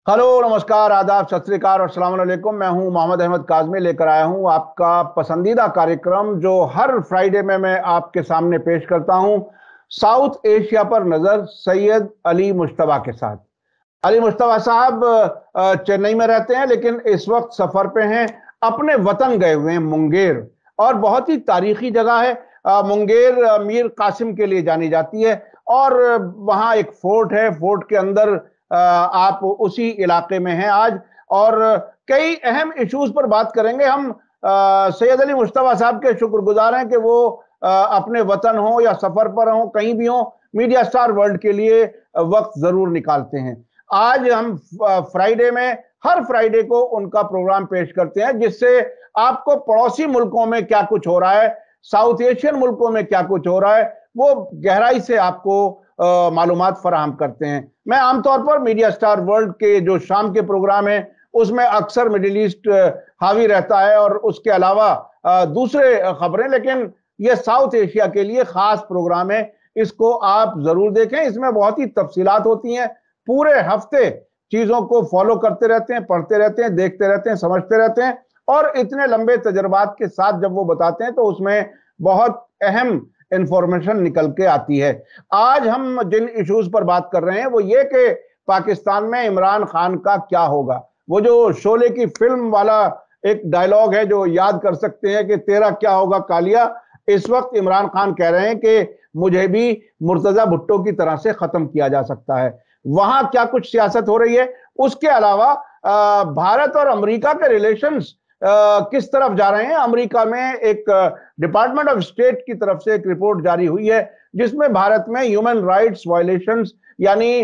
Hello, नमस्कार, आदाब, सत श्री अकाल और अस्सलाम वालेकुम। मैं हूं मोहम्मद अहमद काज़मी, लेकर आया हूं आपका पसंदीदा कार्यक्रम जो हर फ्राइडे में मैं आपके सामने पेश करता हूं। साउथ एशिया पर नजर सैयद अली मुश्तबा के साथ। अली मुश्तबा साहब चेन्नई में रहते हैं, लेकिन इस वक्त सफर पे हैं। अपने वतन गए हुए हैं मुंगेर, और बहुत ही तारीखी जगह है। मुंगेर मीर कासिम के लिए जानी जाती है, और वहां एक फोर्ट है। फोर्ट के अंदर आप उसी इलाके में हैं आज, और कई अहम इश्यूज पर बात करेंगे हम। सैयद अली मुश्तबा साहब के शुक्रगुजार हैं कि वो अपने वतन हो या सफर पर हो, कहीं भी हो, मीडिया स्टार वर्ल्ड के लिए वक्त जरूर निकालते हैं। आज हम फ्राइडे में, हर फ्राइडे को उनका प्रोग्राम पेश करते हैं, जिससे आपको पड़ोसी मुल्कों में क्या कुछ हो रहा है, साउथ एशियन मुल्कों में क्या कुछ हो रहा है, वो गहराई से आपको मालूमात फराहम करते हैं। मैं आमतौर पर मीडिया स्टार वर्ल्ड के जो शाम के प्रोग्राम है उसमें अक्सर मिडिल ईस्ट हावी रहता है, और उसके अलावा दूसरे खबरें, लेकिन यह साउथ एशिया के लिए खास प्रोग्राम है। इसको आप जरूर देखें। इसमें बहुत ही तफसीलात होती हैं। पूरे हफ्ते चीजों को फॉलो करते रहते हैं, पढ़ते रहते हैं, देखते रहते हैं, समझते रहते हैं, और इतने लंबे तजर्बात के साथ जब वो बताते हैं तो उसमें बहुत अहम इंफॉर्मेशन निकल के आती है। आज हम जिन इश्यूज पर बात कर रहे हैं वो ये कि पाकिस्तान में इमरान खान का क्या होगा। वो जो शोले की फिल्म वाला एक डायलॉग है जो याद कर सकते हैं कि तेरा क्या होगा कालिया। इस वक्त इमरान खान कह रहे हैं कि मुझे भी मुर्तजा भुट्टो की तरह से खत्म किया जा सकता है। वहां क्या कुछ सियासत हो रही है, उसके अलावा भारत और अमेरिका के रिलेशंस किस तरफ जा रहे हैं। अमेरिका में एक डिपार्टमेंट ऑफ स्टेट की तरफ से एक रिपोर्ट जारी हुई है, जिसमें भारत में ह्यूमन राइट्स वायलेशंस, यानी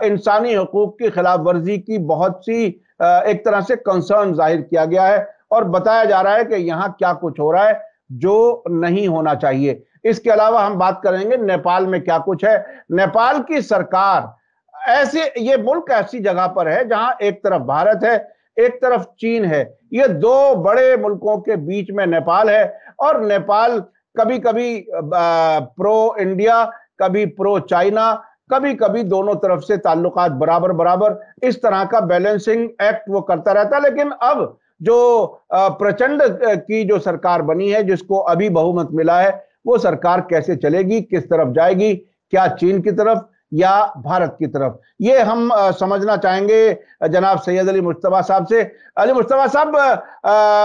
इंसानी हकूक की खिलाफ वर्जी की बहुत सी एक तरह से कंसर्न जाहिर किया गया है, और बताया जा रहा है कि यहां क्या कुछ हो रहा है जो नहीं होना चाहिए। इसके अलावा हम बात करेंगे नेपाल में क्या कुछ है। नेपाल की सरकार, ऐसे ये मुल्क ऐसी जगह पर है जहां एक तरफ भारत है, एक तरफ चीन है। ये दो बड़े मुल्कों के बीच में नेपाल है, और नेपाल कभी कभी प्रो इंडिया, कभी प्रो चाइना, कभी कभी दोनों तरफ से ताल्लुकात बराबर बराबर, इस तरह का बैलेंसिंग एक्ट वो करता रहता है। लेकिन अब जो प्रचंड की जो सरकार बनी है, जिसको अभी बहुमत मिला है, वो सरकार कैसे चलेगी, किस तरफ जाएगी, क्या चीन की तरफ या भारत की तरफ, ये हम समझना चाहेंगे जनाब सैयद अली मुश्तबा साहब से। अली मुश्तबा साहब,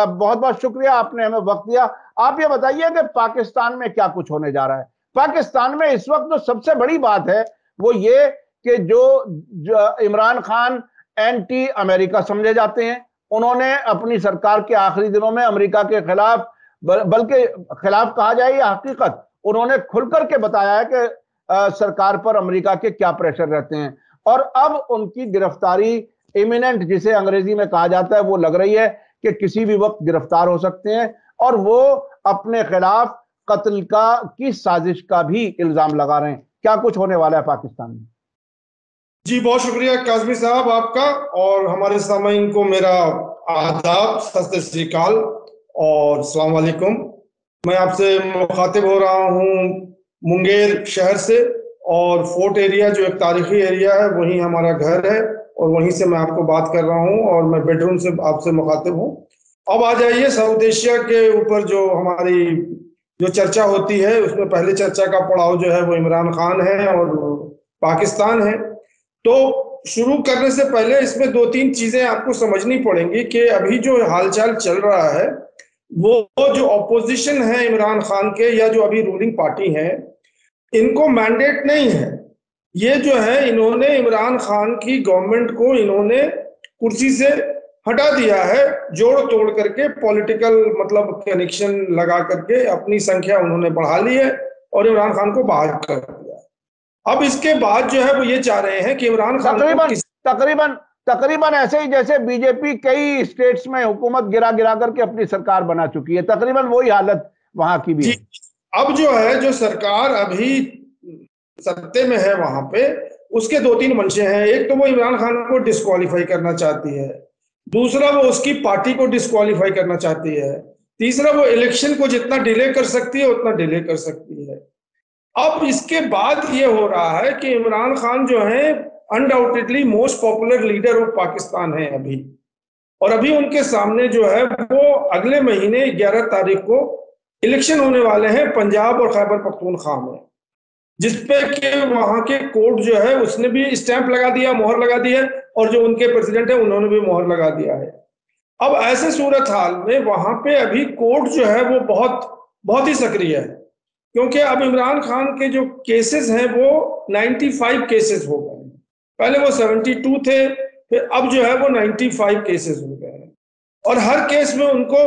बहुत बहुत शुक्रिया, आपने हमें वक्त दिया। आप ये बताइए कि पाकिस्तान में क्या कुछ होने जा रहा है। पाकिस्तान में इस वक्त जो सबसे बड़ी बात है वो ये कि जो इमरान खान एंटी अमेरिका समझे जाते हैं, उन्होंने अपनी सरकार के आखिरी दिनों में अमेरिका के खिलाफ, बल्कि खिलाफ कहा जाए या हकीकत, उन्होंने खुलकर के बताया है कि सरकार पर अमेरिका के क्या प्रेशर रहते हैं। और अब उनकी गिरफ्तारी इमिनेंट, जिसे अंग्रेजी में कहा जाता है, वो लग रही है कि किसी भी वक्त गिरफ्तार हो सकते हैं, और वो अपने खिलाफ कत्ल की साजिश का भी इल्जाम लगा रहे हैं। क्या कुछ होने वाला है पाकिस्तान में? जी, बहुत शुक्रिया काज़मी साहब आपका, और हमारे सामीन को मेरा आदाब, सत श्री अकाल और अस्सलाम वालेकुम। मैं आपसे मुखातिब हो रहा हूँ मुंगेर शहर से, और फोर्ट एरिया जो एक तारीखी एरिया है वहीं हमारा घर है, और वहीं से मैं आपको बात कर रहा हूँ, और मैं बेडरूम से आपसे मुखातिब हूँ। अब आ जाइए साउथ एशिया के ऊपर, जो हमारी जो चर्चा होती है उसमें पहले चर्चा का पड़ाव जो है वो इमरान खान है और पाकिस्तान है। तो शुरू करने से पहले इसमें दो तीन चीजें आपको समझनी पड़ेंगी कि अभी जो हालचाल चल रहा है वो जो ऑपोजिशन है इमरान खान के, या जो अभी रूलिंग पार्टी है, इनको मैंडेट नहीं है। ये जो है, इन्होंने इमरान खान की गवर्नमेंट को इन्होंने कुर्सी से हटा दिया है, जोड़ तोड़ करके, पॉलिटिकल मतलब कनेक्शन लगा करके अपनी संख्या उन्होंने बढ़ा ली है और इमरान खान को बाहर कर दिया। अब इसके बाद जो है वो ये चाह रहे हैं कि इमरान खान को तकरीबन तकरीबन ऐसे ही जैसे बीजेपी कई स्टेट्स में हुकूमत गिरा गिरा करके अपनी सरकार बना चुकी है, तकरीबन वही हालत वहां की भी जी। है। अब जो है, जो सरकार अभी सत्ते में है वहां पे, उसके दो तीन मंशे हैं। एक तो वो इमरान खान को डिस्क्वालीफाई करना चाहती है, दूसरा वो उसकी पार्टी को डिस्क्वालीफाई करना चाहती है, तीसरा वो इलेक्शन को जितना डिले कर सकती है उतना डिले कर सकती है। अब इसके बाद ये हो रहा है कि इमरान खान जो है undoubtedly most popular leader of Pakistan है अभी। और अभी उनके सामने जो है वो अगले महीने 11 तारीख को इलेक्शन होने वाले हैं पंजाब और खैबर पख्तूनख्वा में, जिसपे कि वहां के कोर्ट जो है उसने भी स्टैंप लगा दिया, मोहर लगा दी है, और जो उनके प्रेसिडेंट है उन्होंने भी मोहर लगा दिया है। अब ऐसे सूरत हाल में वहां पे अभी कोर्ट जो है वो बहुत बहुत ही सक्रिय है, क्योंकि अब इमरान खान के जो केसेस हैं वो 95 केसेस हो गए हैं। पहले वो 72 थे, फिर अब जो है वो 95 केसेस हो गए हैं, और हर केस में उनको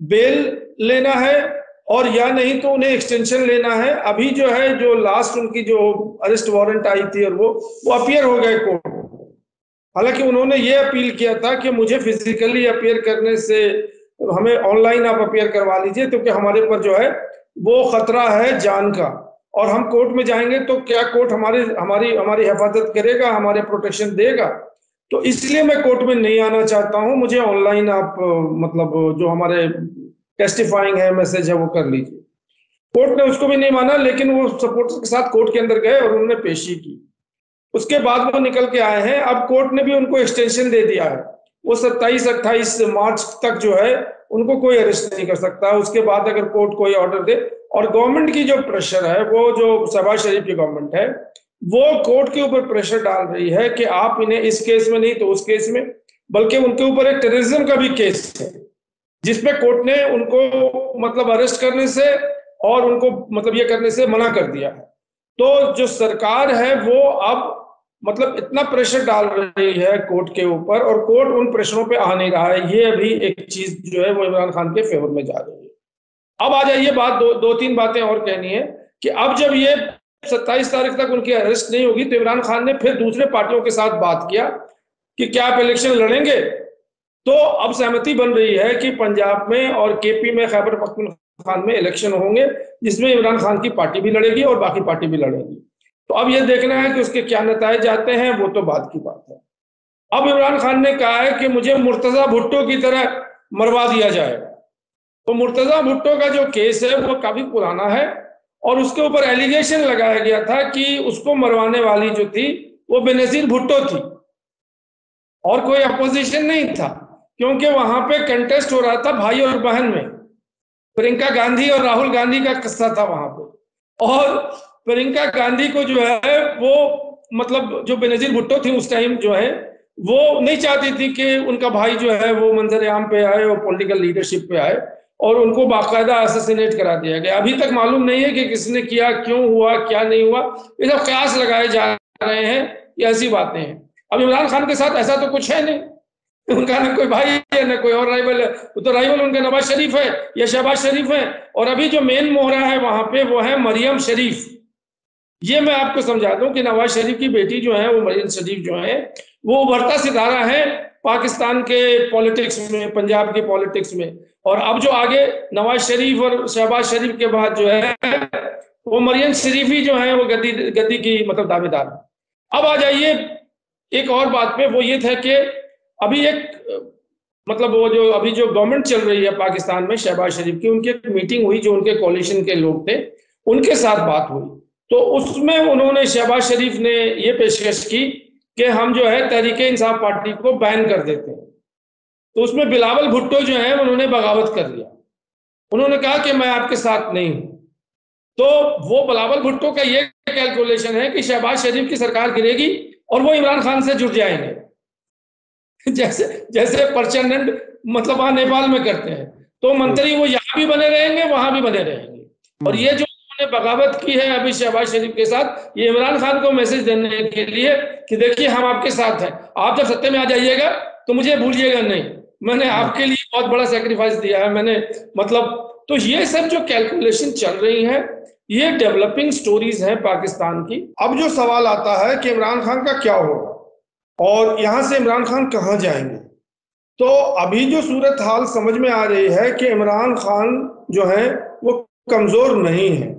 बेल लेना है और या नहीं तो उन्हें एक्सटेंशन लेना है। अभी जो है जो लास्ट उनकी जो अरेस्ट वारंट आई थी और वो अपीयर हो गए कोर्ट। हालांकि उन्होंने ये अपील किया था कि मुझे फिजिकली अपीयर करने से हमें ऑनलाइन आप अपीयर करवा लीजिए, क्योंकि हमारे पर जो है वो खतरा है जान का, और हम कोर्ट में जाएंगे तो क्या कोर्ट हमारी हमारी हमारी हिफाजत करेगा, हमारे प्रोटेक्शन देगा। तो इसलिए मैं कोर्ट में नहीं आना चाहता हूं, मुझे ऑनलाइन आप मतलब जो हमारे टेस्टिफाइंग है मैसेज है वो कर लीजिए। कोर्ट ने उसको भी नहीं माना, लेकिन वो सपोर्टर्स के साथ कोर्ट के अंदर गए और उन्होंने पेशी की। उसके बाद वो निकल के आए हैं। अब कोर्ट ने भी उनको एक्सटेंशन दे दिया है, वो 27-28 मार्च तक जो है उनको कोई अरेस्ट नहीं कर सकता। उसके बाद अगर कोर्ट कोई ऑर्डर दे, और गवर्नमेंट की जो प्रेशर है, वो जो शहबाज शरीफ की गवर्नमेंट है वो कोर्ट के ऊपर प्रेशर डाल रही है कि आप इन्हें इस केस में नहीं तो उस केस में, बल्कि उनके ऊपर एक टेररिज्म का भी केस है जिसमें कोर्ट ने उनको मतलब अरेस्ट करने से और उनको मतलब ये करने से मना कर दिया है। तो जो सरकार है वो अब मतलब इतना प्रेशर डाल रही है कोर्ट के ऊपर, और कोर्ट उन प्रेशरों पे आ नहीं रहा है। ये अभी एक चीज जो है वो इमरान खान के फेवर में जा रही है। अब आ जाइए बात, दो तीन बातें और कहनी है कि अब जब ये 27 तारीख तक उनकी अरेस्ट नहीं होगी तो इमरान खान ने फिर दूसरे पार्टियों के साथ बात किया कि क्या आप इलेक्शन लड़ेंगे। तो अब सहमति बन रही है कि पंजाब में और केपी में, खैबर पख्तूनख्वा में इलेक्शन होंगे, जिसमें इमरान खान की पार्टी भी लड़ेगी और बाकी पार्टी भी लड़ेगी। तो अब ये देखना है कि उसके क्या नतीजे आते हैं, वो तो बात की बात है। अब इमरान खान ने कहा है कि मुझे मुर्तजा भुट्टो की तरह मरवा दिया जाएगा। तो मुर्तजा भुट्टो का जो केस है वो काफी पुराना है, और उसके ऊपर एलिगेशन लगाया गया था कि उसको मरवाने वाली जो थी वो बेनजीर भुट्टो थी और कोई अपोजिशन नहीं था, क्योंकि वहां पे कंटेस्ट हो रहा था भाई और बहन में। प्रियंका गांधी और राहुल गांधी का किस्सा था वहां पे, और प्रियंका गांधी को जो है वो मतलब जो बेनजीर भुट्टो थी उस टाइम जो है वो नहीं चाहती थी कि उनका भाई जो है वो मंजर आम पे आए और पॉलिटिकल लीडरशिप पे आए, और उनको बाकायदा असैसिनेट करा दिया गया। अभी तक मालूम नहीं है कि किसने किया, क्यों हुआ, क्या नहीं हुआ, ये सब कयास लगाए जा रहे हैं, ये ऐसी बातें हैं। अब इमरान खान के साथ ऐसा तो कुछ है नहीं, उनका ना कोई भाई है ना कोई और राइवल है, वो तो राइवल उनका नवाज शरीफ है या शहबाज शरीफ है। और अभी जो मेन मोहरा है वहां पे वो है मरियम शरीफ। ये मैं आपको समझा दूं कि नवाज शरीफ की बेटी जो है वो मरियम शरीफ जो है वो उभरता सितारा है पाकिस्तान के पॉलिटिक्स में, पंजाब के पॉलिटिक्स में। और अब जो आगे नवाज शरीफ और शहबाज शरीफ के बाद जो है वो मरियम शरीफ ही जो है वो गद्दी की मतलब दावेदार है। अब आ जाइए एक और बात पे, वो ये था कि अभी एक मतलब वो जो अभी जो गवर्नमेंट चल रही है पाकिस्तान में शहबाज शरीफ की, उनकी एक मीटिंग हुई, जो उनके कोalition के लोग थे उनके साथ बात हुई। तो उसमें उन्होंने शहबाज शरीफ ने ये पेशकश की कि हम जो है तहरीके इंसाफ पार्टी को बैन कर देते हैं। तो उसमें बिलावल भुट्टो जो है उन्होंने बगावत कर दिया, उन्होंने कहा कि मैं आपके साथ नहीं हूं। तो वो बिलावल भुट्टो का ये कैलकुलेशन है कि शहबाज शरीफ की सरकार गिरेगी और वो इमरान खान से जुड़ जाएंगे, जैसे जैसे प्रचंड मतलब वहां नेपाल में करते हैं। तो मंत्री वो यहाँ भी बने रहेंगे, वहां भी बने रहेंगे। और ये जो उन्होंने बगावत की है अभी शहबाज शरीफ के साथ, ये इमरान खान को मैसेज देने के लिए कि देखिए हम आपके साथ हैं, आप जब सत्ते में आ जाइएगा तो मुझे भूलिएगा नहीं, मैंने आपके लिए बहुत बड़ा सेक्रीफाइस दिया है मैंने मतलब। तो ये सब जो कैलकुलेशन चल रही है, ये डेवलपिंग स्टोरीज हैं पाकिस्तान की। अब जो सवाल आता है कि इमरान खान का क्या होगा और यहां से इमरान खान कहां जाएंगे, तो अभी जो सूरत हाल समझ में आ रही है कि इमरान खान जो है वो कमजोर नहीं है।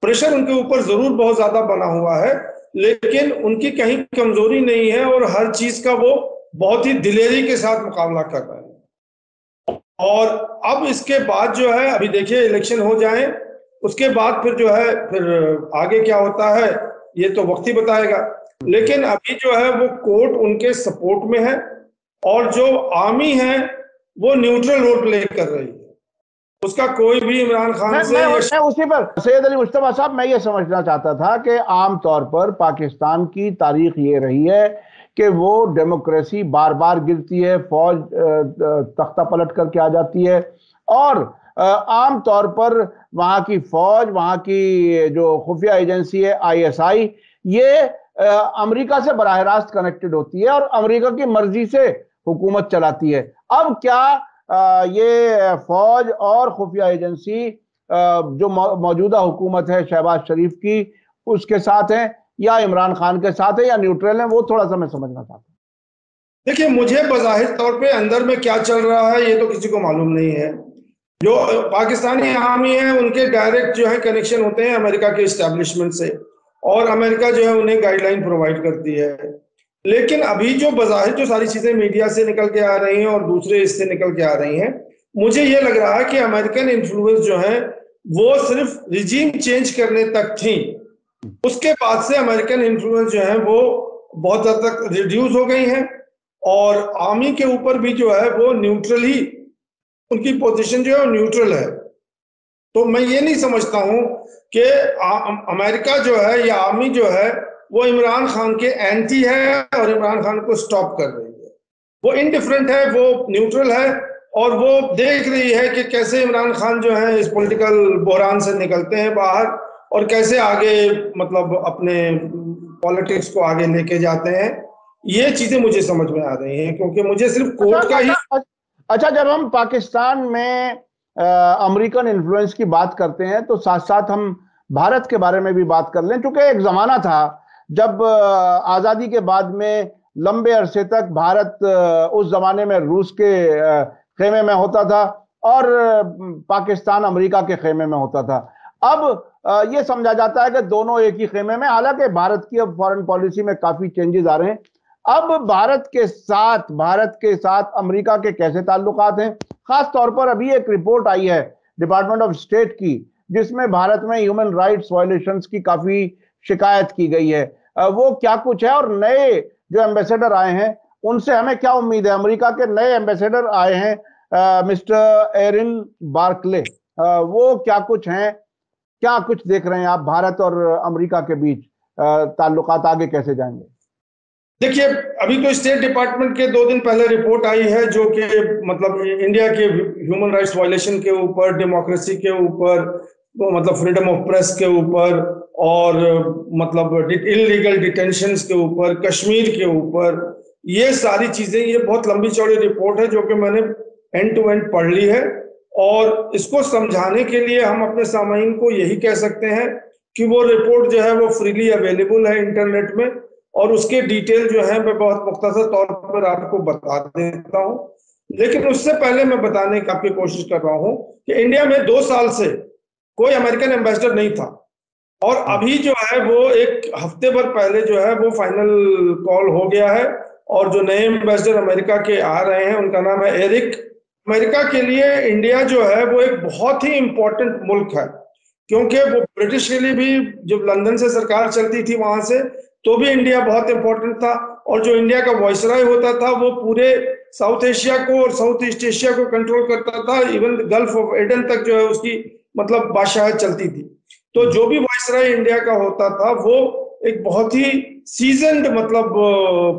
प्रेशर उनके ऊपर जरूर बहुत ज्यादा बना हुआ है, लेकिन उनकी कहीं कमजोरी नहीं है और हर चीज का वो बहुत ही दिलेरी के साथ मुकाबला कर रहे हैं। और अब इसके बाद जो है अभी देखिए इलेक्शन हो जाए, उसके बाद फिर जो है फिर आगे क्या होता है ये तो वक्त ही बताएगा। लेकिन अभी जो है वो कोर्ट उनके सपोर्ट में है और जो आर्मी है वो न्यूट्रल रोल प्ले कर रही है। उसका कोई भी इमरान खान से मैं उसी पर सैयद अली मुश्तफा साहब, मैं ये समझना चाहता था कि आम तौर पर पाकिस्तान की तारीख ये रही है कि वो डेमोक्रेसी बार बार गिरती है, फौज तख्ता पलट करके आ जाती है और आम तौर पर वहां की फौज, वहां की जो खुफिया एजेंसी है ISI, ये अमेरिका से बराह रास्त कनेक्टेड होती है और अमेरिका की मर्जी से हुकूमत चलाती है। अब क्या ये फौज और खुफिया एजेंसी जो मौजूदा हुकूमत है शहबाज शरीफ की, उसके साथ है या इमरान खान के साथ है या न्यूट्रल है, वो थोड़ा सा मैं समझना चाहता हूँ। देखिए, मुझे बज़ाहिर तौर पे अंदर में क्या चल रहा है ये तो किसी को मालूम नहीं है। जो पाकिस्तानी आर्मी है उनके डायरेक्ट जो है कनेक्शन होते हैं अमेरिका के इस्टेब्लिशमेंट से और अमेरिका जो है उन्हें गाइडलाइन प्रोवाइड करती है। लेकिन अभी जो बज़ाहिर जो सारी चीजें मीडिया से निकल के आ रही हैं और दूसरे इससे निकल के आ रही हैं, मुझे ये लग रहा है कि अमेरिकन इन्फ्लुएंस जो है वो सिर्फ रिजीम चेंज करने तक थी। उसके बाद से अमेरिकन इन्फ्लुएंस जो है वो बहुत हद तक रिड्यूस हो गई है और आर्मी के ऊपर भी जो है वो न्यूट्रल ही, उनकी पोजीशन जो है न्यूट्रल है। तो मैं ये नहीं समझता हूं कि अमेरिका जो है या आर्मी जो है वो इमरान खान के एंटी है और इमरान खान को स्टॉप कर रही है। वो इनडिफरेंट है, वो न्यूट्रल है और वो देख रही है कि कैसे इमरान खान जो है इस पॉलिटिकल बहरान से निकलते हैं बाहर और कैसे आगे मतलब अपने पॉलिटिक्स को आगे लेके जाते हैं। ये चीजें मुझे समझ में आ रही हैं क्योंकि मुझे सिर्फ कोर्ट का ही। अच्छा, जब हम पाकिस्तान में अमेरिकन इन्फ्लुएंस की बात करते हैं तो साथ साथ हम भारत के बारे में भी बात कर लें, क्योंकि एक जमाना था जब आजादी के बाद में लंबे अरसे तक भारत उस जमाने में रूस के खेमे में होता था और पाकिस्तान अमेरिका के खेमे में होता था। अब यह समझा जाता है कि दोनों एक ही खेमे में, हालांकि भारत की अब फॉरेन पॉलिसी में काफी चेंजेस आ रहे हैं। अब भारत के साथ अमेरिका के कैसे ताल्लुकात हैं? खास तौर पर अभी एक रिपोर्ट आई है डिपार्टमेंट ऑफ स्टेट की, जिसमें भारत में ह्यूमन राइट्स वायलेशंस की काफी शिकायत की गई है। वो क्या कुछ है और नए जो एम्बेसडर आए हैं उनसे हमें क्या उम्मीद है? अमेरिका के नए एम्बेसडर आए हैं मिस्टर एरिन बार्कले, वो क्या कुछ हैं, क्या कुछ देख रहे हैं आप भारत और अमेरिका के बीच ताल्लुकात आगे कैसे जाएंगे? देखिए, अभी तो स्टेट डिपार्टमेंट के 2 दिन पहले रिपोर्ट आई है जो कि मतलब इंडिया के ह्यूमन राइट्स वायलेशन के ऊपर, डेमोक्रेसी के ऊपर, मतलब फ्रीडम ऑफ प्रेस के ऊपर और मतलब इलीगल डिटेंशंस के ऊपर, कश्मीर के ऊपर, ये सारी चीजें, ये बहुत लंबी चौड़ी रिपोर्ट है जो कि मैंने एंड टू एंड पढ़ ली है। और इसको समझाने के लिए हम अपने सामाईन को यही कह सकते हैं कि वो रिपोर्ट जो है वो फ्रीली अवेलेबल है इंटरनेट में और उसके डिटेल जो है मैं बहुत मुख्तसर तौर पर आपको बता देता हूं। लेकिन उससे पहले मैं बताने की आपकी कोशिश कर रहा हूं कि इंडिया में 2 साल से कोई अमेरिकन एम्बेसडर नहीं था और अभी जो है वो एक हफ्ते भर पहले जो है वो फाइनल कॉल हो गया है और जो नए एम्बेसडर अमेरिका के आ रहे हैं उनका नाम है एरिक। अमेरिका के लिए इंडिया जो है वो एक बहुत ही इंपॉर्टेंट मुल्क है क्योंकि वो ब्रिटिश के लिए भी जब लंदन से सरकार चलती थी वहां से तो भी इंडिया बहुत इंपॉर्टेंट था और जो इंडिया का वाइसराय होता था वो पूरे साउथ एशिया को और साउथ ईस्ट एशिया को कंट्रोल करता था। इवन गल्फ ऑफ एडन तक जो है उसकी मतलब बादशाहत चलती थी। तो जो भी वाइसराय इंडिया का होता था वो एक बहुत ही सीजन्ड मतलब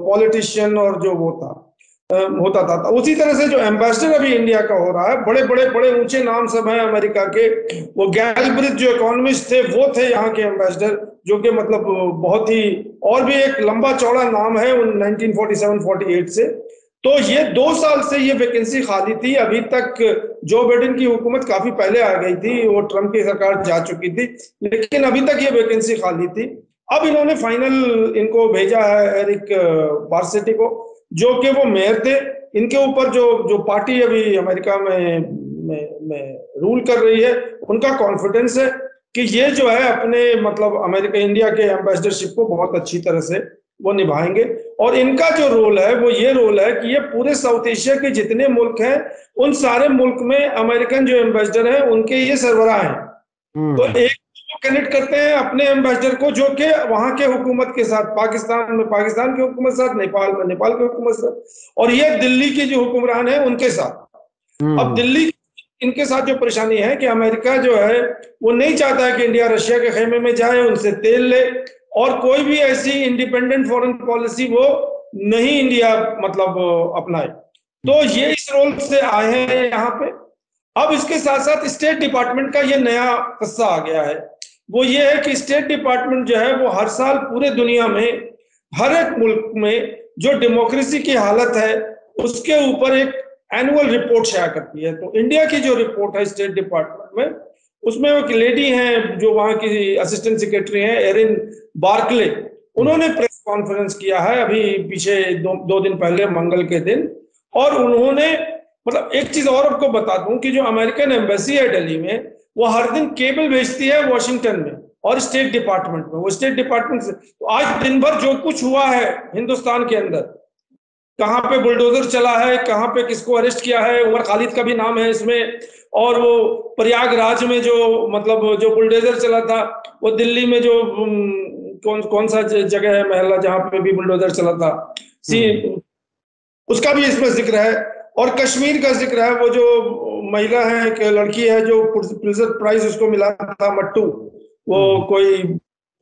पॉलिटिशियन और जो वो था होता था। उसी तरह से जो एम्बेसडर अभी इंडिया का हो रहा है, बड़े ऊंचे नाम सब हैं अमेरिका के। वो गैलब्रिज जो इकोनॉमिस्ट थे वो थे यहाँ के एम्बेसडर, जो कि मतलब बहुत ही, और भी एक लंबा चौड़ा नाम है 1947-48 से। तो ये 2 साल से ये वैकेंसी खाली थी। अभी तक जो बाइडेन की हुकूमत काफी पहले आ गई थी, वो ट्रम्प की सरकार जा चुकी थी, लेकिन अभी तक ये वैकेंसी खाली थी। अब इन्होंने फाइनल इनको भेजा है एरिक बार्सेटी को, जो कि वो मेयर थे। इनके ऊपर जो पार्टी अभी अमेरिका में रूल कर रही है उनका कॉन्फिडेंस है कि ये जो है अपने मतलब अमेरिका इंडिया के एम्बेसडरशिप को बहुत अच्छी तरह से वो निभाएंगे। और इनका जो रोल है वो ये रोल है कि ये पूरे साउथ एशिया के जितने मुल्क हैं उन सारे मुल्क में अमेरिकन जो एम्बेसडर हैं उनके ये सरबराह हैं। तो एक कनेक्ट करते हैं अपने एम्बेसडर को, जो कि वहां के हुकूमत के साथ, पाकिस्तान में पाकिस्तान की हुकूमत के साथ, नेपाल में नेपाल की हुकूमत के साथ, और ये दिल्ली की जो हुक्मरान है उनके साथ। अब दिल्ली इनके साथ जो परेशानी है कि अमेरिका जो है वो नहीं चाहता है कि इंडिया रशिया के खेमे में जाए, उनसे तेल ले, और कोई भी ऐसी इंडिपेंडेंट फॉरेन पॉलिसी वो नहीं इंडिया मतलब अपनाए। तो ये इस रोल से आए हैं यहाँ पे। अब इसके साथ साथ स्टेट डिपार्टमेंट का ये नया किस्सा आ गया है। वो ये है कि स्टेट डिपार्टमेंट जो है वो हर साल पूरे दुनिया में हर एक मुल्क में जो डेमोक्रेसी की हालत है उसके ऊपर एक एनुअल रिपोर्ट शेयर करती है। तो इंडिया की जो रिपोर्ट है स्टेट डिपार्टमेंट में, उसमें एक लेडी हैं जो वहां की असिस्टेंट सेक्रेटरी हैं, एरिन बार्कले, उन्होंने प्रेस कॉन्फ्रेंस किया है अभी पीछे दो दिन पहले, मंगल के दिन। और उन्होंने मतलब एक चीज और आपको बता दूं कि जो अमेरिकन एम्बेसी है दिल्ली में, वो हर दिन केबल भेजती है वॉशिंगटन में और स्टेट डिपार्टमेंट में। वो स्टेट डिपार्टमेंट से तो आज दिन भर जो कुछ हुआ है हिंदुस्तान के अंदर, कहाँ पे बुलडोजर चला है, कहाँ पे किसको अरेस्ट किया है, उमर खालिद का भी नाम है इसमें, और वो प्रयागराज में जो मतलब जो बुलडोजर चला था, वो दिल्ली में जो कौन सा जगह है महला जहाँ पे भी बुलडोजर चला था, उसका भी इसमें जिक्र है। और कश्मीर का जिक्र है, वो जो महिला है कि लड़की है जो पुलित्जर प्राइज उसको मिला था, मट्टू, वो कोई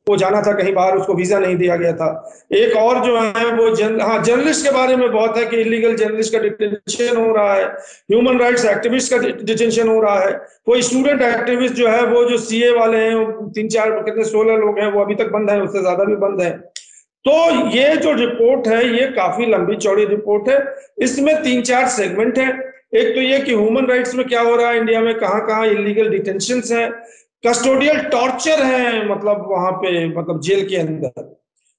वो जाना था कहीं बाहर, उसको वीजा नहीं दिया गया था। एक और जो है वो जर्नलिस्ट के बारे में बहुत है कि इलीगल जर्नलिस्ट का डिटेंशन हो रहा है, ह्यूमन राइट्स एक्टिविस्ट का डिटेंशन हो रहा है। कोई स्टूडेंट एक्टिविस्ट जो है वो जो सीए वाले हैं, 3-4 कितने 16 लोग हैं, वो अभी तक बंद है, उससे ज्यादा भी बंद है। तो ये जो रिपोर्ट है ये काफी लंबी चौड़ी रिपोर्ट है। इसमें 3-4 सेगमेंट है। एक तो ये कि ह्यूमन राइट्स में क्या हो रहा है इंडिया में, कहाँ कहाँ इलीगल डिटेंशंस हैं, कस्टोडियल टॉर्चर है मतलब वहां पे मतलब जेल के अंदर,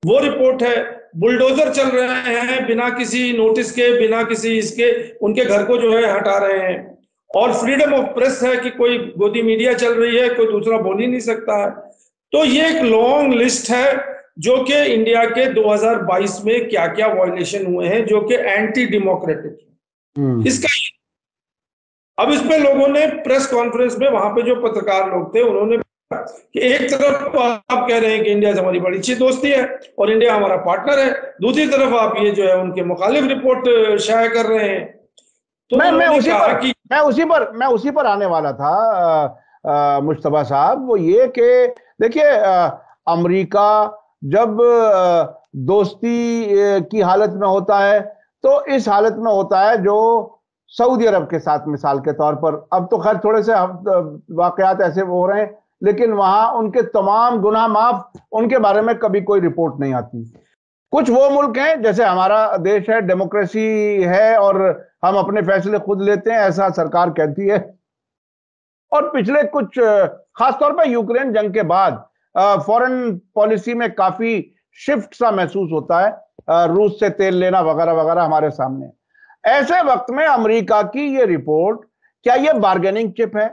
वो रिपोर्ट है। बुलडोजर चल रहे हैं बिना किसी नोटिस के, बिना किसी इसके, उनके घर को जो है हटा रहे हैं। और फ्रीडम ऑफ प्रेस है कि कोई गोदी मीडिया चल रही है, कोई दूसरा बोल ही नहीं सकता है। तो ये एक लॉन्ग लिस्ट है जो कि इंडिया के 2022 में क्या क्या वायलेशन हुए हैं जो कि एंटी डेमोक्रेटिक इसका। अब इस पे लोगों ने प्रेस कॉन्फ्रेंस में, वहां पे जो पत्रकार लोग थे, उन्होंने कि एक तरफ तो आप कह रहे हैं कि इंडिया से हमारी बड़ी अच्छी दोस्ती है और इंडिया हमारा पार्टनर है, दूसरी तरफ आप ये जो है उनके मुखालिफ रिपोर्ट शाया कर रहे हैं। तो मैं उसी पर आने वाला था मुश्तबा साहब। वो ये कि देखिए, अमेरिका जब दोस्ती की हालत में होता है तो इस हालत में होता है जो सऊदी अरब के साथ मिसाल के तौर पर, अब तो खैर थोड़े से वाकयात ऐसे हो रहे हैं, लेकिन वहां उनके तमाम गुनाह माफ, उनके बारे में कभी कोई रिपोर्ट नहीं आती। कुछ वो मुल्क हैं जैसे हमारा देश है, डेमोक्रेसी है और हम अपने फैसले खुद लेते हैं, ऐसा सरकार कहती है। और पिछले कुछ खासतौर पर यूक्रेन जंग के बाद फॉरेन पॉलिसी में काफी शिफ्ट सा महसूस होता है, रूस से तेल लेना वगैरह वगैरह हमारे सामने। ऐसे वक्त में अमेरिका की ये रिपोर्ट, क्या ये बार्गेनिंग चिप है?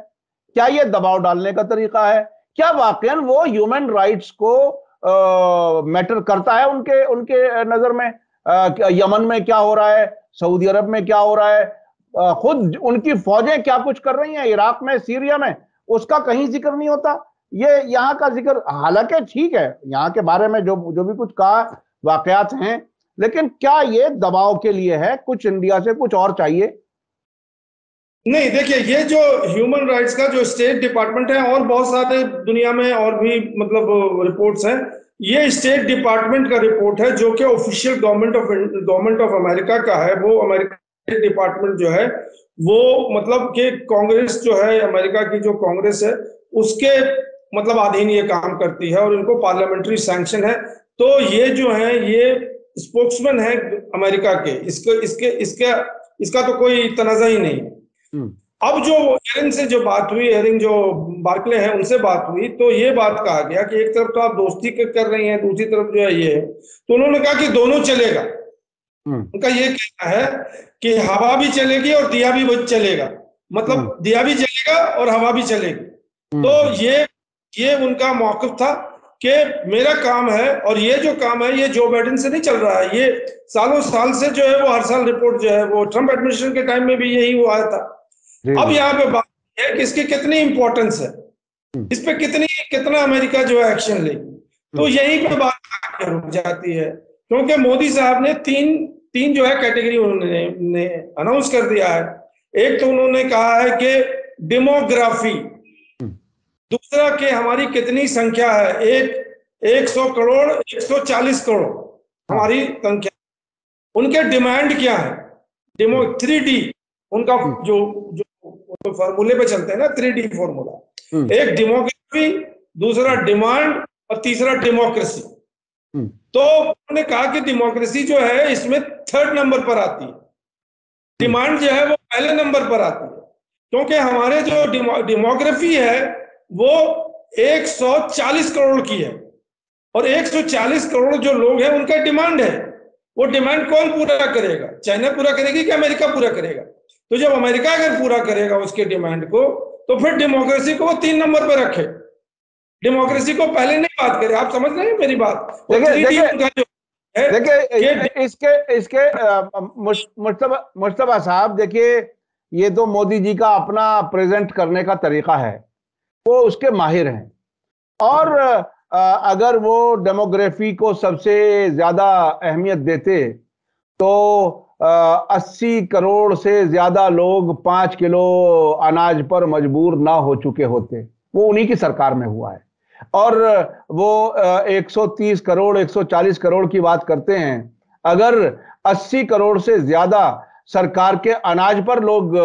क्या ये दबाव डालने का तरीका है? क्या वाकई वो ह्यूमन राइट्स को मैटर करता है उनके उनके नजर में? यमन में क्या हो रहा है, सऊदी अरब में क्या हो रहा है, खुद उनकी फौजें क्या कुछ कर रही हैं इराक में, सीरिया में, उसका कहीं जिक्र नहीं होता। ये यहाँ का जिक्र, हालांकि ठीक है यहाँ के बारे में जो भी कुछ कहा वाकयात हैं, लेकिन क्या ये दबाव के लिए है? कुछ इंडिया से कुछ और चाहिए? नहीं, देखिए ये जो ह्यूमन राइट्स का जो स्टेट डिपार्टमेंट है, और बहुत सारे दुनिया में और भी मतलब रिपोर्ट्स हैं, ये स्टेट डिपार्टमेंट का रिपोर्ट है जो कि ऑफिशियल गवर्नमेंट ऑफ अमेरिका का है। वो अमेरिका डिपार्टमेंट जो है वो मतलब कि कांग्रेस जो है, अमेरिका की जो कांग्रेस है उसके मतलब अधीन ये काम करती है और इनको पार्लियामेंट्री सैंक्शन है। तो ये जो है ये स्पोक्समैन है अमेरिका के, इसका तो कोई तनाजा ही नहीं। अब जो एरिन से जो बात हुई, एरिन जो बार्कले हैं उनसे बात हुई, तो ये बात कहा गया कि एक तरफ तो आप दोस्ती कर रही हैं, दूसरी तरफ जो है ये, तो उन्होंने कहा कि दोनों चलेगा। उनका ये कहना है कि हवा भी चलेगी और दिया भी चलेगा, मतलब दिया भी चलेगा और हवा भी चलेगी। तो ये उनका मौक़िफ़ था कि मेरा काम है, और ये जो काम है ये जो बाइडेन से नहीं चल रहा है, ये सालों साल से जो है वो हर साल रिपोर्ट जो है वो ट्रम्प एडमिनिस्ट्रेशन के टाइम में भी यही वो आया था। अब यहाँ पे बात है कि इसकी कितनी इंपॉर्टेंस है। इस पे कितना अमेरिका जो है एक्शन लेगी। तो यहीं पे बात रुक जाती है, क्योंकि मोदी साहब ने तीन जो है कैटेगरी उन्होंने अनाउंस कर दिया है। एक तो उन्होंने कहा है कि डेमोग्राफी, दूसरा कि हमारी कितनी संख्या है, 100 करोड़ 140 करोड़ हमारी संख्या, उनके डिमांड क्या है, 3D उनका जो फॉर्मूले पे चलते हैं ना, 3D फॉर्मूला, एक डेमोग्राफी, दूसरा डिमांड और तीसरा डेमोक्रेसी। तो उन्होंने कहा कि डेमोक्रेसी जो है इसमें 3rd नंबर पर आती है, डिमांड जो है वो पहले नंबर पर आती है, क्योंकि हमारे जो डेमोग्राफी है वो 140 करोड़ की है, और 140 करोड़ जो लोग हैं उनका डिमांड है। वो डिमांड कौन पूरा करेगा? चाइना पूरा करेगी कि अमेरिका पूरा करेगा? तो जब अमेरिका अगर पूरा करेगा उसके डिमांड को, तो फिर डेमोक्रेसी को वो 3 नंबर पर रखे, डेमोक्रेसी को पहले नहीं बात करे। आप समझ रहे हैं मेरी बात? देखिए इसके मुस्तफा साहब, देखिए ये तो मोदी जी का अपना प्रेजेंट करने का तरीका है, वो उसके माहिर हैं। और अगर वो डेमोग्राफी को सबसे ज्यादा अहमियत देते तो 80 करोड़ से ज्यादा लोग 5 किलो अनाज पर मजबूर ना हो चुके होते। वो उन्हीं की सरकार में हुआ है। और वो 130 करोड़ 140 करोड़ की बात करते हैं। अगर 80 करोड़ से ज्यादा सरकार के अनाज पर लोग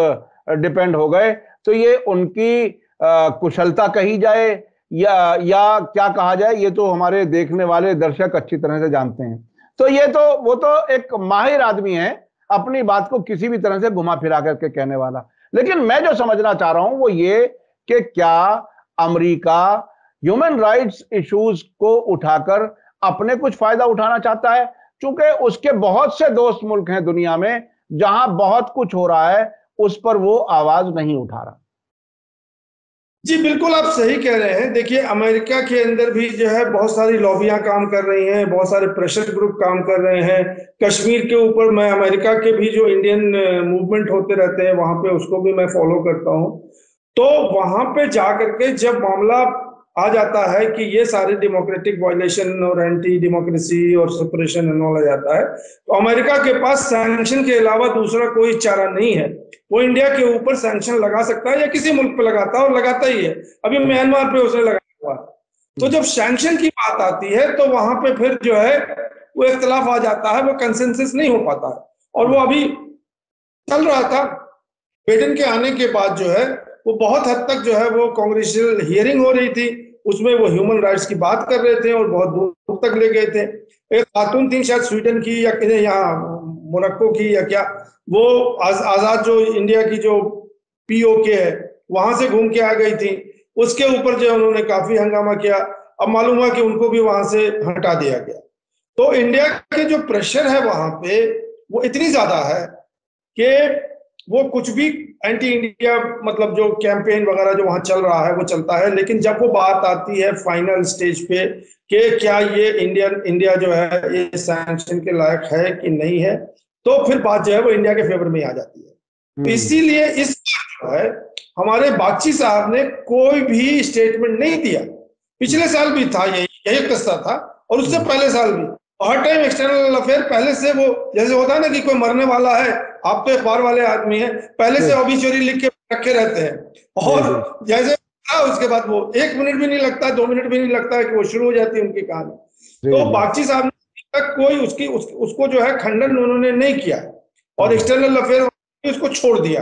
डिपेंड हो गए तो ये उनकी कुशलता कही जाए या क्या कहा जाए, ये तो हमारे देखने वाले दर्शक अच्छी तरह से जानते हैं। तो वो तो एक माहिर आदमी है, अपनी बात को किसी भी तरह से घुमा फिरा करके कहने वाला। लेकिन मैं जो समझना चाह रहा हूं वो ये कि क्या अमेरिका ह्यूमन राइट्स इश्यूज को उठाकर अपने कुछ फायदा उठाना चाहता है? क्योंकि उसके बहुत से दोस्त मुल्क हैं दुनिया में जहां बहुत कुछ हो रहा है, उस पर वो आवाज नहीं उठा रहा। जी बिल्कुल, आप सही कह रहे हैं। देखिए, अमेरिका के अंदर भी जो है बहुत सारी लॉबियां काम कर रही हैं, बहुत सारे प्रेशर ग्रुप काम कर रहे हैं। कश्मीर के ऊपर मैं अमेरिका के भी जो इंडियन मूवमेंट होते रहते हैं वहां पे उसको भी मैं फॉलो करता हूं। तो वहां पे जाकर के जब मामला आ जाता है कि ये सारे डेमोक्रेटिक वायलेशन और एंटी डेमोक्रेसी और सेपरेशन आ जाता है, तो अमेरिका के पास सैंक्शन के अलावा दूसरा कोई चारा नहीं है। वो इंडिया के ऊपर सैंक्शन लगा सकता है या किसी मुल्क पे लगाता है, और लगाता ही है। अभी म्यांमार पे उसने लगाया हुआ है। तो जब सैंक्शन की बात आती है तो वहां पे फिर जो है वो इख्तलाफ आ जाता है, वो कंसेंसस नहीं हो पाता है। और वो अभी चल रहा था, बाइडेन के आने के बाद जो है वो बहुत हद तक जो है वो कांग्रेसियल हियरिंग हो रही थी, उसमें वो ह्यूमन राइट्स की बात कर रहे थे और बहुत दूर तक ले गए थे। एक खातून थी, शायद स्वीडन की या यहाँ मोरक्को की या क्या, वो आजाद जो इंडिया की जो POK है वहां से घूम के आ गई थी। उसके ऊपर जो उन्होंने काफी हंगामा किया। अब मालूम हुआ कि उनको भी वहां से हटा दिया गया। तो इंडिया के जो प्रेशर है वहां पे वो इतनी ज्यादा है कि वो कुछ भी एंटी इंडिया मतलब जो कैंपेन वगैरह जो वहां चल रहा है वो चलता है। लेकिन जब वो बात आती है फाइनल स्टेज पे कि क्या ये इंडिया जो है ये सैंक्शन के लायक है कि नहीं है, तो फिर बात जो है वो इंडिया के फेवर में आ जाती है। तो इसीलिए इस बार जो है हमारे बागची साहब ने कोई भी स्टेटमेंट नहीं दिया। पिछले साल भी था यही किस्सा था, और उससे पहले साल भी। हर टाइम एक्सटर्नल अफेयर पहले से वो जैसे होता है ना कि कोई मरने वाला है, आप तो अखबार वाले आदमी हैं, पहले से ऑबिचुअरी लिख के रखे रहते हैं। और जैसे उसके बाद वो 1 मिनट भी नहीं लगता, 2 मिनट भी नहीं लगता है कि वो शुरू हो जाती है उनकी कहानी। तो बागची साहब ने तक कोई उसको जो है खंडन उन्होंने नहीं किया, और एक्सटर्नल अफेयर उसको छोड़ दिया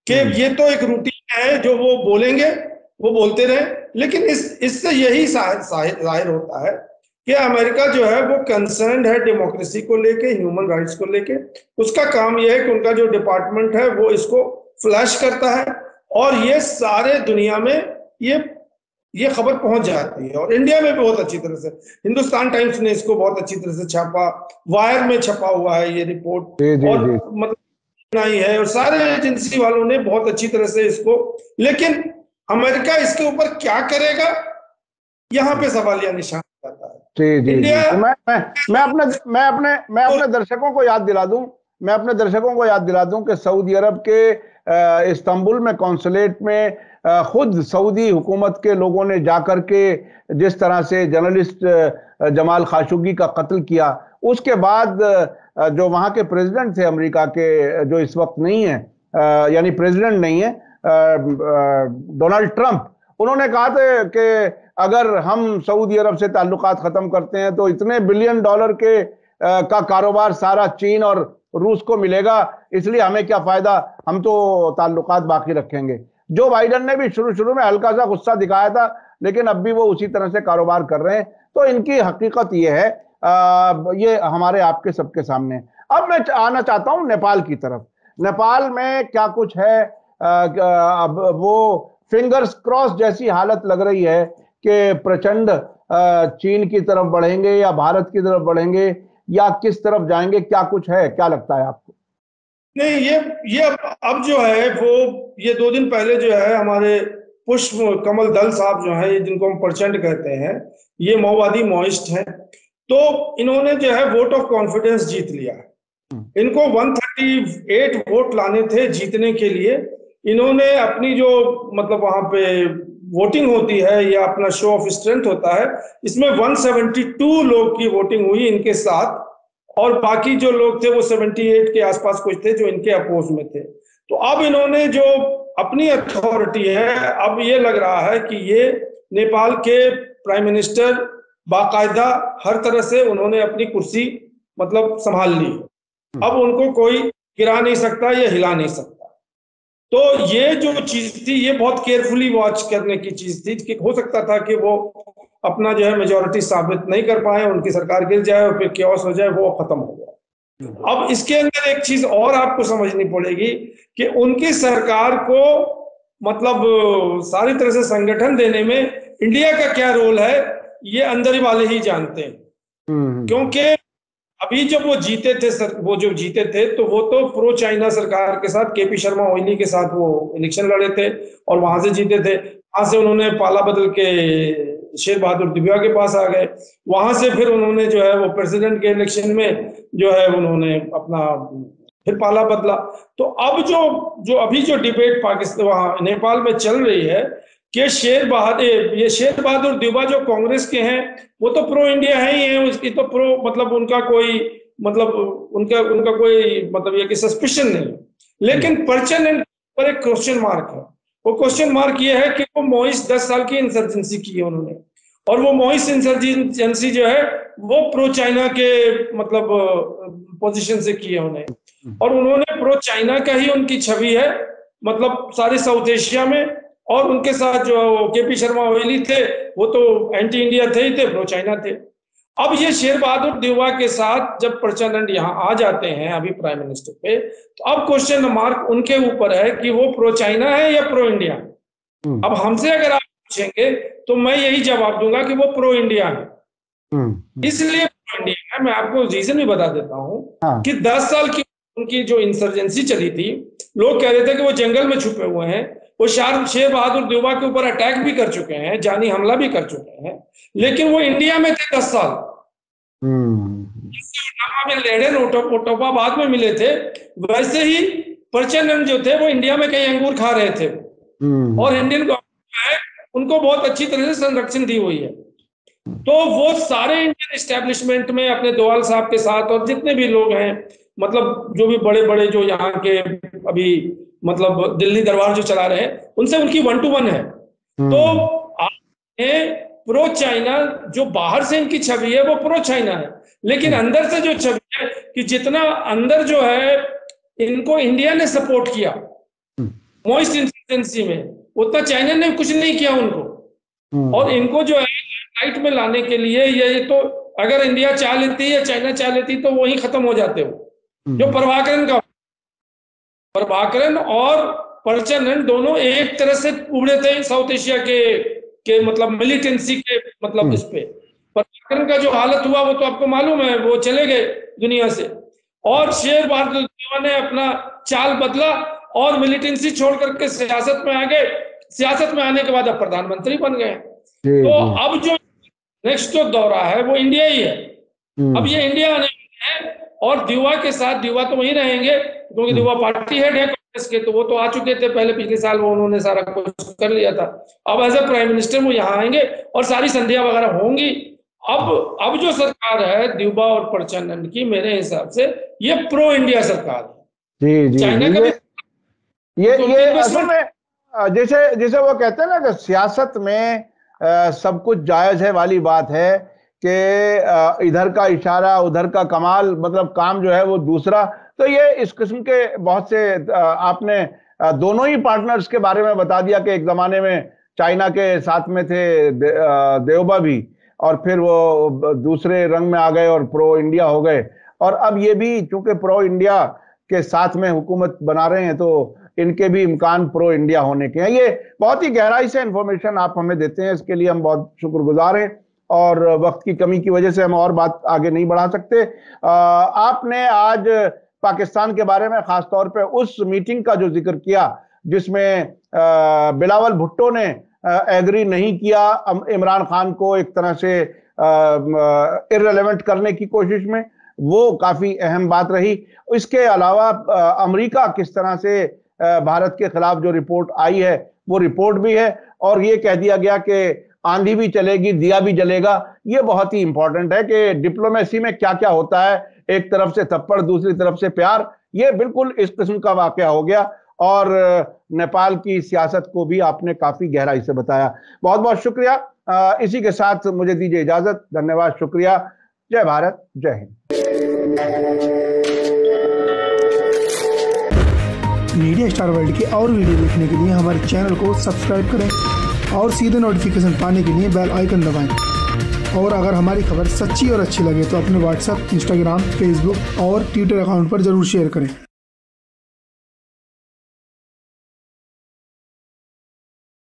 कि ये तो एक रूटीन है, जो वो बोलेंगे वो बोलते रहे। लेकिन इससे यही जाहिर होता है कि अमेरिका जो है वो कंसर्न्ड है डेमोक्रेसी को लेके, ह्यूमन राइट्स को लेके। उसका काम यह है कि उनका जो डिपार्टमेंट है वो इसको फ्लैश करता है, और ये सारे दुनिया में ये खबर पहुंच जाती है। और इंडिया में भी बहुत अच्छी तरह से हिंदुस्तान टाइम्स ने इसको बहुत अच्छी तरह से छापा, वायर में छपा हुआ है ये रिपोर्ट, और मतलब नहीं है, और सारे एजेंसी वालों ने बहुत अच्छी तरह से इसको। लेकिन अमेरिका इसके ऊपर क्या करेगा, यहाँ पे सवालिया निशान जाता है। जी। मैं अपने दर्शकों को याद दिला दूं मैं अपने दर्शकों को याद दिला दूं कि सऊदी अरब के इस्तांबुल में कॉन्सुलेट में खुद सऊदी हुकूमत के लोगों ने जाकर के जिस तरह से जर्नलिस्ट जमाल खाशोगी का कत्ल किया, उसके बाद जो वहां के प्रेसिडेंट थे अमेरिका के, जो इस वक्त नहीं है, यानी प्रेसिडेंट नहीं है, डोनाल्ड ट्रंप, उन्होंने कहा था कि अगर हम सऊदी अरब से ताल्लुकात खत्म करते हैं तो इतने बिलियन डॉलर के का कारोबार सारा चीन और रूस को मिलेगा, इसलिए हमें क्या फायदा, हम तो ताल्लुकात बाकी रखेंगे। जो बाइडेन ने भी शुरू में हल्का सा गुस्सा दिखाया था, लेकिन अब भी वो उसी तरह से कारोबार कर रहे हैं। तो इनकी हकीकत ये है, ये हमारे आपके सबके सामने। अब मैं आना चाहता हूं नेपाल की तरफ। नेपाल में क्या कुछ है? अब वो फिंगर्स क्रॉस जैसी हालत लग रही है कि प्रचंड चीन की तरफ बढ़ेंगे या भारत की तरफ बढ़ेंगे या किस तरफ जाएंगे, क्या कुछ है, क्या लगता है आपको? नहीं, ये अब जो है वो ये 2 दिन पहले जो है हमारे पुष्प कमल दल साहब जो है, जिनको हम प्रचंड कहते हैं, ये माओवादी माओइस्ट हैं, तो इन्होंने जो है वोट ऑफ कॉन्फिडेंस जीत लिया। इनको 138 वोट लाने थे जीतने के लिए। इन्होंने अपनी जो मतलब वहां पे वोटिंग होती है या अपना शो ऑफ स्ट्रेंथ होता है, इसमें 172 लोग की वोटिंग हुई इनके साथ, और बाकी जो लोग थे वो 78 के आसपास कुछ थे जो इनके अपोज में थे। तो अब इन्होंने जो अपनी अथॉरिटी है, अब ये लग रहा है कि ये नेपाल के प्राइम मिनिस्टर बाकायदा हर तरह से उन्होंने अपनी कुर्सी मतलब संभाल ली। अब उनको कोई गिरा नहीं सकता या हिला नहीं सकता। तो ये जो चीज थी, ये बहुत केयरफुली वॉच करने की चीज थी कि हो सकता था कि वो अपना जो है मेजोरिटी साबित नहीं कर पाए, उनकी सरकार गिर जाए और फिर केओस हो जाए, वो खत्म हो गया। अब इसके अंदर एक चीज और आपको समझनी पड़ेगी कि उनकी सरकार को मतलब सारी तरह से संगठन देने में इंडिया का क्या रोल है, ये अंदर वाले ही जानते हैं। क्योंकि अभी जब वो जीते थे तो वो तो प्रो चाइना सरकार के साथ, केपी शर्मा ओली के साथ वो इलेक्शन लड़े थे और वहां से जीते थे। वहां से उन्होंने पाला बदल के शेर बहादुर दिव्या के पास आ गए। वहां से फिर उन्होंने जो है वो प्रेसिडेंट के इलेक्शन में जो है उन्होंने अपना फिर पाला बदला। तो अब जो अभी जो डिबेट पाकिस्तान वहां नेपाल में चल रही है कि शेर बहादुर दिव्या जो कांग्रेस के हैं, वो तो प्रो इंडिया है ही है, उसकी तो प्रो मतलब उनका कोई मतलब उनका कोई मतलब ये कि सस्पिशन नहीं। लेकिन प्रचंड पर एक क्वेश्चन मार्क है। वो क्वेश्चन मार्क ये है कि वो मोइस 10 साल की इंसर्जेंसी की है उन्होंने, और वो मोइस इंसर्जेंसी जो है वो प्रो चाइना के मतलब पोजीशन से की है उन्हें, और उन्होंने प्रो चाइना का ही उनकी छवि है मतलब सारे साउथ एशिया में। और उनके साथ जो केपी शर्मा ओली थे वो तो एंटी इंडिया थे ही थे, प्रो चाइना थे। अब ये शेर बहादुर दिव्या के साथ जब प्रचंड यहाँ आ जाते हैं अभी प्राइम मिनिस्टर पे, तो अब क्वेश्चन मार्क उनके ऊपर है कि वो प्रो चाइना है या प्रो इंडिया। अब हमसे अगर आप पूछेंगे तो मैं यही जवाब दूंगा कि वो प्रो इंडिया है। इसलिए प्रो इंडिया है, मैं आपको रीजन भी बता देता हूँ कि 10 साल की उनकी जो इंसर्जेंसी चली थी, लोग कह रहे थे कि वो जंगल में छुपे हुए हैं। वो शेर बहादुर दिव्या के ऊपर अटैक भी कर चुके हैं, जानी हमला भी कर चुके हैं, लेकिन वो इंडिया में थे 10 साल। में लेडेन ओटोपा बाद में मिले थे, वैसे ही प्रचंड जो थे वो इंडिया में कई अंगूर खा रहे थे, और इंडियन गवर्नमेंट है उनको बहुत अच्छी तरह से संरक्षण दी हुई है। तो वो सारे इंडियन एस्टेब्लिशमेंट में अपने दोवाल साहब के साथ और जितने भी लोग हैं, मतलब जो भी बड़े बड़े जो यहाँ के अभी मतलब दिल्ली दरबार जो चला रहे हैं, उनसे उनकी 1-to-1 है। तो प्रो चाइना जो बाहर से इनकी छवि है वो प्रो चाइना है, लेकिन अंदर से जो छवि है कि जितना अंदर जो है इनको इंडिया ने सपोर्ट किया मोइस्ट इंसर्जेंसी में, उतना चाइना ने कुछ नहीं किया उनको। और इनको जो है राइट में लाने के लिए ये तो अगर इंडिया चाह लेती या चाइना चाह लेती तो वही खत्म हो जाते हो। जो प्रभाकरन और प्रचंड दोनों एक तरह से उभरे थे साउथ एशिया के मतलब मिलिटेंसी के मतलब इस पे। प्रभाकरन का जो हालत हुआ वो तो आपको मालूम है, वो चले गए दुनिया से, और शेर बहादुर दिव्या ने अपना चाल बदला और मिलिटेंसी छोड़ करके सियासत में आ गए। सियासत में आने के बाद अब प्रधानमंत्री बन गए। तो अब जो नेक्स्ट जो दौरा है वो इंडिया ही है। अब ये इंडिया आने है और द्यूवा के साथ, द्यूवा तो वहीं रहेंगे क्योंकि द्यूवा पार्टी हेड है कांग्रेस के, तो वो तो आ चुके थे पहले, पिछले साल वो उन्होंने सारा कुछ कर लिया था। अब एज ए प्राइम मिनिस्टर वो यहाँ आएंगे और सारी संधियां वगैरह होंगी। अब जो सरकार है द्यूबा और प्रचंड की, मेरे हिसाब से ये प्रो इंडिया सरकार है। जी जी, चाइना का ये असल में जैसे वो कहते हैं ना कि सियासत में सब कुछ जायज है वाली बात है कि इधर का इशारा उधर का कमाल, मतलब काम जो है वो दूसरा। तो ये इस किस्म के बहुत से आपने दोनों ही पार्टनर्स के बारे में बता दिया कि एक जमाने में चाइना के साथ में थे देवबा भी, और फिर वो दूसरे रंग में आ गए और प्रो इंडिया हो गए, और अब ये भी चूंकि प्रो इंडिया के साथ में हुकूमत बना रहे हैं तो इनके भी इम्कान प्रो इंडिया होने के हैं। ये बहुत ही गहराई से इंफॉर्मेशन आप हमें देते हैं, इसके लिए हम बहुत शुक्रगुजार हैं, और वक्त की कमी की वजह से हम और बात आगे नहीं बढ़ा सकते। आपने आज पाकिस्तान के बारे में खासतौर पे उस मीटिंग का जो जिक्र किया जिसमें बिलावल भुट्टो ने एग्री नहीं किया इमरान खान को एक तरह से इररिलेवेंट करने की कोशिश में, वो काफी अहम बात रही। इसके अलावा अमेरिका किस तरह से भारत के खिलाफ जो रिपोर्ट आई है वो रिपोर्ट भी है, और ये कह दिया गया कि आंधी भी चलेगी दिया भी जलेगा। ये बहुत ही इंपॉर्टेंट है कि डिप्लोमेसी में क्या क्या होता है, एक तरफ से थप्पड़ दूसरी तरफ से प्यार, ये बिल्कुल इस किस्म का वाकया हो गया। और नेपाल की सियासत को भी आपने काफी गहराई से बताया। बहुत बहुत शुक्रिया। इसी के साथ मुझे दीजिए इजाजत। धन्यवाद, शुक्रिया। जय भारत, जय हिंद। मीडिया स्टार वर्ल्ड के और वीडियो देखने के लिए हमारे चैनल को सब्सक्राइब करें और सीधे नोटिफिकेशन पाने के लिए बेल आइकन दबाएं। और अगर हमारी खबर सच्ची और अच्छी लगे तो अपने व्हाट्सएप, इंस्टाग्राम, फेसबुक और ट्विटर अकाउंट पर जरूर शेयर करें।